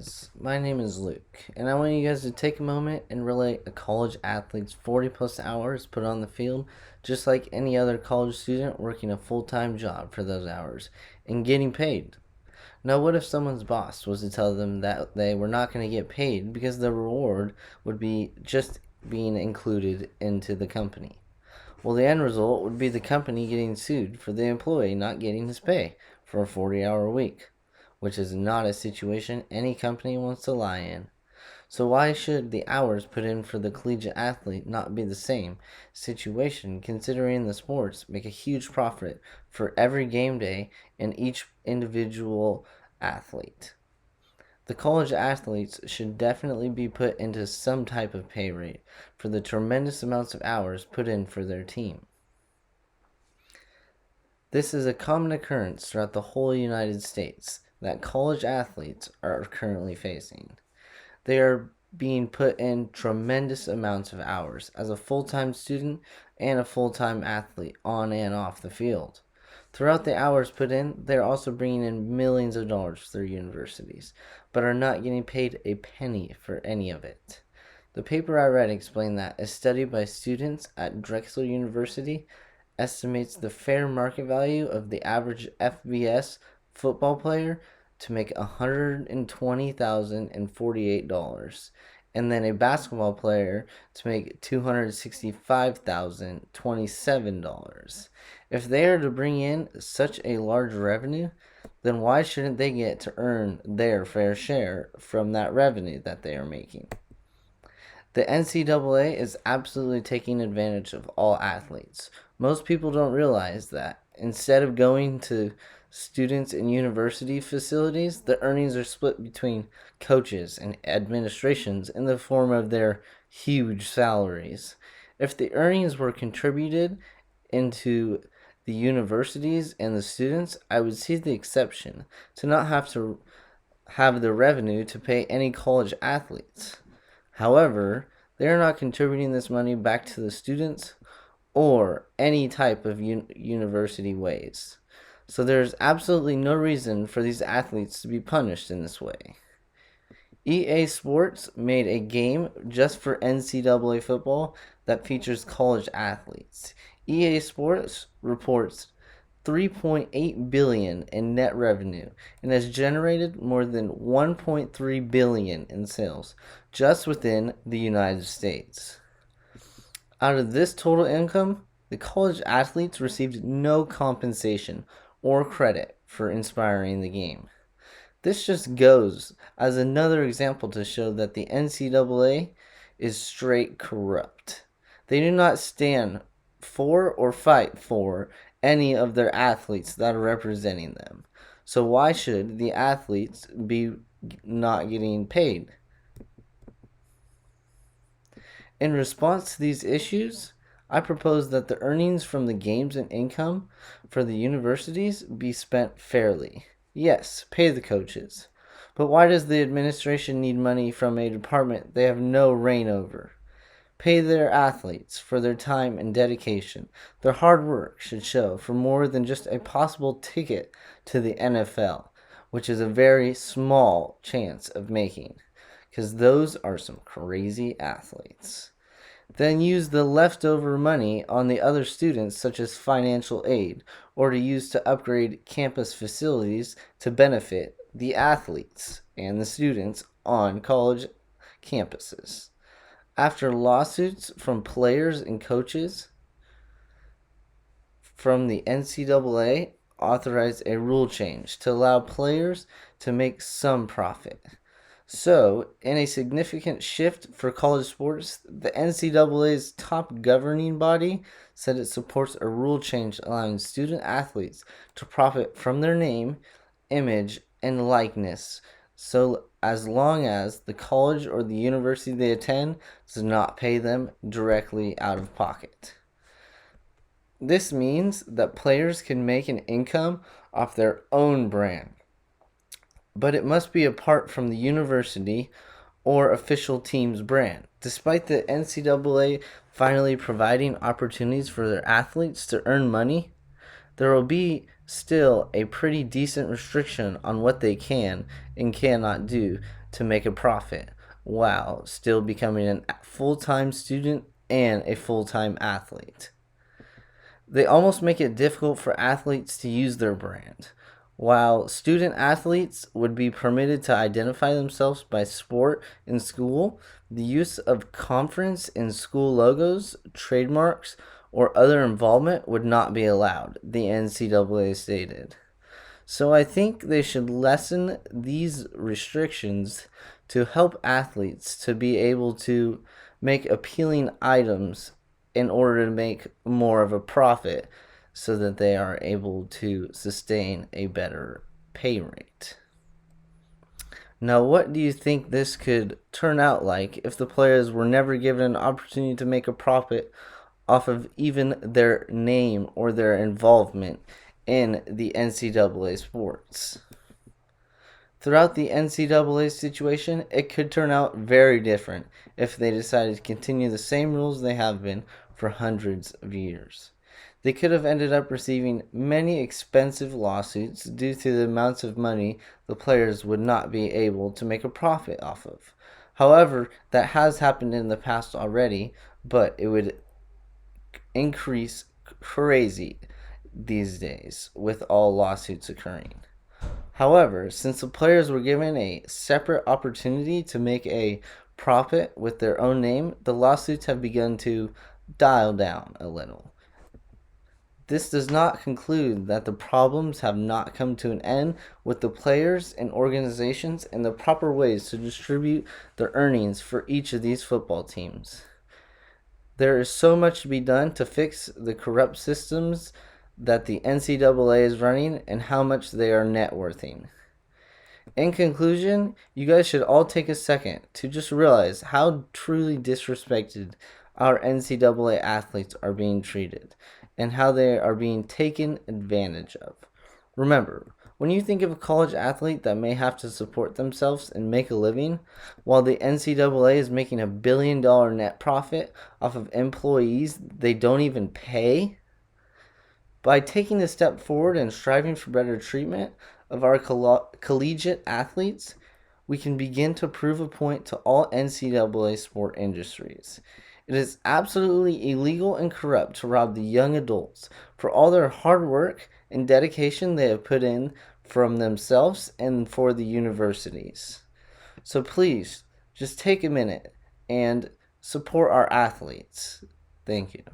guys, my name is Luke, and I want you guys to take a moment and relate a college athlete's 40 plus hours put on the field, just like any other college student working a full-time job for those hours and getting paid. Now, what if someone's boss was to tell them that they were not going to get paid because the reward would be just being included into the company? Well, the end result would be the company getting sued for the employee not getting his pay for a 40-hour week, which is not a situation any company wants to lie in. So why should the hours put in for the collegiate athlete not be the same situation, considering the sports make a huge profit for every game day and each individual athlete? The college athletes should definitely be put into some type of pay rate for the tremendous amounts of hours put in for their team. This is a common occurrence throughout the whole United States that college athletes are currently facing. They are being put in tremendous amounts of hours as a full-time student and a full-time athlete on and off the field. Throughout the hours put in, they're also bringing in millions of dollars for their universities, but are not getting paid a penny for any of it. The paper I read explained that a study by students at Drexel University estimates the fair market value of the average FBS football player to make $120,048, and then a basketball player to make $265,027. If they are to bring in such a large revenue, then why shouldn't they get to earn their fair share from that revenue that they are making? The NCAA is absolutely taking advantage of all athletes. Most people don't realize that instead of going to students in university facilities, the earnings are split between coaches and administrations in the form of their huge salaries. If the earnings were contributed into the universities and the students, I would see the exception to not have to have the revenue to pay any college athletes. However, they are not contributing this money back to the students or any type of university ways. So there's absolutely no reason for these athletes to be punished in this way. EA Sports made a game just for NCAA football that features college athletes. EA Sports reports $3.8 billion in net revenue and has generated more than $1.3 billion in sales just within the United States. Out of this total income, the college athletes received no compensation or credit for inspiring the game. This just goes as another example to show that the NCAA is straight corrupt. They do not stand for or fight for any of their athletes that are representing them. So why should the athletes be not getting paid? In response to these issues, I propose that the earnings from the games and income for the universities be spent fairly. Yes, pay the coaches. But why does the administration need money from a department they have no reign over? Pay their athletes for their time and dedication. Their hard work should show for more than just a possible ticket to the NFL, which is a very small chance of making, because those are some crazy athletes. Then use the leftover money on the other students, such as financial aid, or to use to upgrade campus facilities to benefit the athletes and the students on college campuses. After lawsuits from players and coaches from the NCAA, authorized a rule change to allow players to make some profit. So, in a significant shift for college sports, the NCAA's top governing body said it supports a rule change allowing student athletes to profit from their name, image, and likeness, so as long as the college or the university they attend does not pay them directly out of pocket. This means that players can make an income off their own brand, but it must be apart from the university or official team's brand. Despite the NCAA finally providing opportunities for their athletes to earn money, there will be still a pretty decent restriction on what they can and cannot do to make a profit while still becoming a full-time student and a full-time athlete. They almost make it difficult for athletes to use their brand. While student athletes would be permitted to identify themselves by sport in school, the use of conference and school logos, trademarks, or other involvement would not be allowed, the NCAA stated. So I think they should lessen these restrictions to help athletes to be able to make appealing items in order to make more of a profit so that they are able to sustain a better pay rate. Now, what do you think this could turn out like if the players were never given an opportunity to make a profit off of even their name or their involvement in the NCAA sports? Throughout the NCAA situation, it could turn out very different if they decided to continue the same rules they have been for hundreds of years. They could have ended up receiving many expensive lawsuits due to the amounts of money the players would not be able to make a profit off of. However, that has happened in the past already, but it would increase crazy these days with all lawsuits occurring. However, since the players were given a separate opportunity to make a profit with their own name, the lawsuits have begun to dial down a little. This does not conclude that the problems have not come to an end with the players and organizations and the proper ways to distribute their earnings for each of these football teams. There is so much to be done to fix the corrupt systems that the NCAA is running and how much they are net worthing. In conclusion, you guys should all take a second to just realize how truly disrespected our NCAA athletes are being treated and how they are being taken advantage of. Remember, when you think of a college athlete that may have to support themselves and make a living, while the NCAA is making $1 billion net profit off of employees they don't even pay, by taking a step forward and striving for better treatment of our collegiate athletes, we can begin to prove a point to all NCAA sport industries. It is absolutely illegal and corrupt to rob the young adults for all their hard work and dedication they have put in from themselves and for the universities. So please, just take a minute and support our athletes. Thank you.